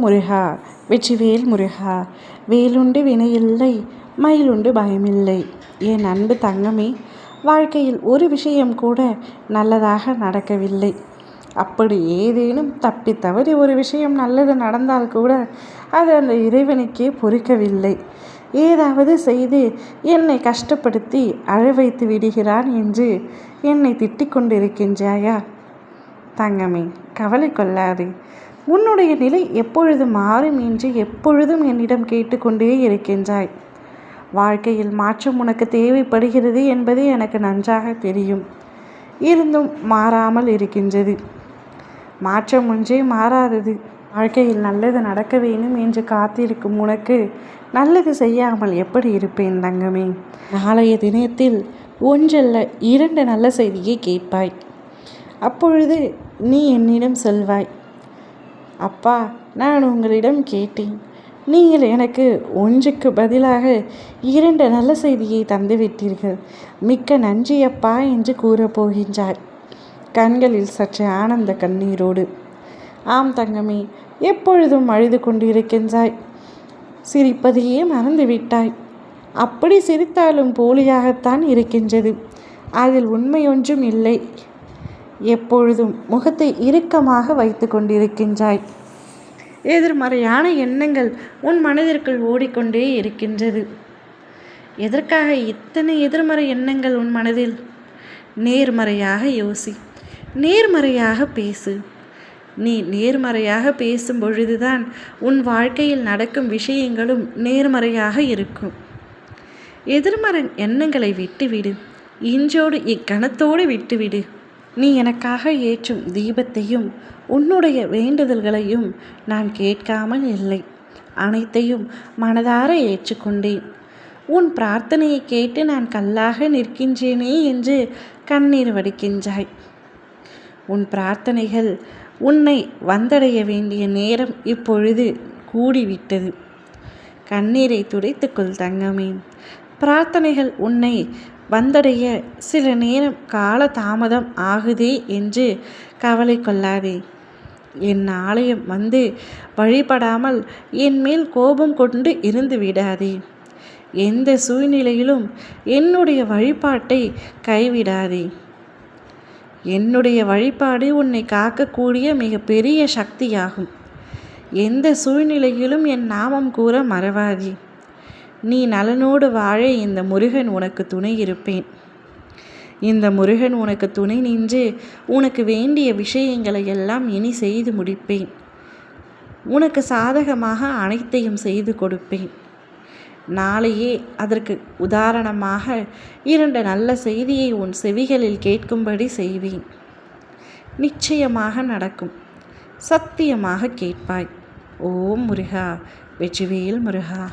முருகா, வெற்றிவேல் முருகா. வேலுண்டு வினையில்லை, மயிலுண்டு பயமில்லை. என் அன்பு தங்கமே, வாழ்க்கையில் ஒரு விஷயம் கூட நல்லதாக நடக்கவில்லை. அப்படி ஏதேனும் தப்பி தவறி ஒரு விஷயம் நல்லது நடந்தால் கூட அது அந்த இறைவனுக்கே பொறுக்கவில்லை. ஏதாவது செய்து என்னை கஷ்டப்படுத்தி அழ வைத்து விடுகிறான் என்று என்னை திட்டிக் கொண்டிருக்கின்றாயா? தங்கமே, கவலை கொள்ளாதே. உன்னுடைய நிலை எப்பொழுது மாறும் என்று எப்பொழுதும் என்னிடம் கேட்டுக்கொண்டே இருக்கின்றாய். வாழ்க்கையில் மாற்றம் உனக்கு தேவைப்படுகிறது என்பது எனக்கு நன்றாக தெரியும். இருந்தும் மாறாமல் இருக்கின்றது. மாற்றம் ஒன்றே மாறாதது. வாழ்க்கையில் நல்லது நடக்க வேண்டும் என்று காத்திருக்கும் உனக்கு நல்லது செய்யாமல் எப்படி இருப்பேன் தங்கமே? நாளைய தினத்தில் ஒன்றல்ல 2 நல்ல செய்தியை கேட்பாய். அப்பொழுது நீ என்னிடம் சொல்வாய், அப்பா, நான் உங்களிடம் கேட்டேன், நீங்கள் எனக்கு ஒன்றுக்கு பதிலாக 2 நல்ல செய்தியை தந்துவிட்டீர்கள். மிக்க நன்றி அப்பா என்று கூறப்போகின்றாய், கண்களில் சற்று ஆனந்த கண்ணீரோடு. ஆம் தங்கமே, எப்பொழுதும் அழுது கொண்டிருக்கின்றாய். சிரிப்பதையே மறந்துவிட்டாய். அப்படி சிரித்தாலும் போலியாகத்தான் இருக்கின்றது. அதில் உண்மை ஒன்றும் இல்லை. எப்பொழுதும் முகத்தை இறுக்கமாக வைத்து கொண்டிருக்கின்றாய். எதிர்மறையான எண்ணங்கள் உன் மனதிற்குள் ஓடிக்கொண்டே இருக்கின்றது. எதற்காக இத்தனை எதிர்மறை எண்ணங்கள் உன் மனதில்? நேர்மறையாக யோசி, நேர்மறையாக பேசு. நீ நேர்மறையாக பேசும் பொழுதுதான் உன் வாழ்க்கையில் நடக்கும் விஷயங்களும் நேர்மறையாக இருக்கும். எதிர்மறை எண்ணங்களை விட்டுவிடு. இன்றோடு இக்கணத்தோடு விட்டுவிடு. நீ எனக்காக ஏற்றும் தீபத்தையும் உன்னுடைய வேண்டுதல்களையும் நான் கேட்காமல் இல்லை. அனைத்தையும் மனதார ஏற்றுக்கொண்டேன். உன் பிரார்த்தனையை கேட்டு நான் கல்லாக நிற்கின்றேனே என்று கண்ணீர் வடிக்கின்றாய். உன் பிரார்த்தனைகள் உன்னை வந்தடைய வேண்டிய நேரம் இப்பொழுது கூடிவிட்டது. கண்ணீரை துடைத்துக்கொள் தங்கமே. பிரார்த்தனைகள் உன்னை வந்தடைய சில நேரம் கால தாமதம் ஆகுதே என்று கவலை கொள்ளாதே. என் ஆலயம் வந்து வழிபடாமல் என் மேல் கோபம் கொண்டு இருந்து விடாதே. எந்த சூழ்நிலையிலும் என்னுடைய வழிபாட்டை கைவிடாதே. என்னுடைய வழிபாடு உன்னை காக்கக்கூடிய மிகப்பெரிய சக்தியாகும். எந்த சூழ்நிலையிலும் என் நாமம் கூற மறவாதே. நீ நலனோடு வாழ இந்த முருகன் உனக்கு துணை இருப்பேன். இந்த முருகன் உனக்கு துணை நின்று உனக்கு வேண்டிய விஷயங்களை எல்லாம் இனி செய்து முடிப்பேன். உனக்கு சாதகமாக அனைத்தையும் செய்து கொடுப்பேன். நாளையே அதற்கு உதாரணமாக 2 நல்ல செய்தியை உன் செவிகளில் கேட்கும்படி செய்வேன். நிச்சயமாக நடக்கும். சத்தியமாக கேட்பாய். ஓம் முருகா, வெற்றிவேல் முருகா.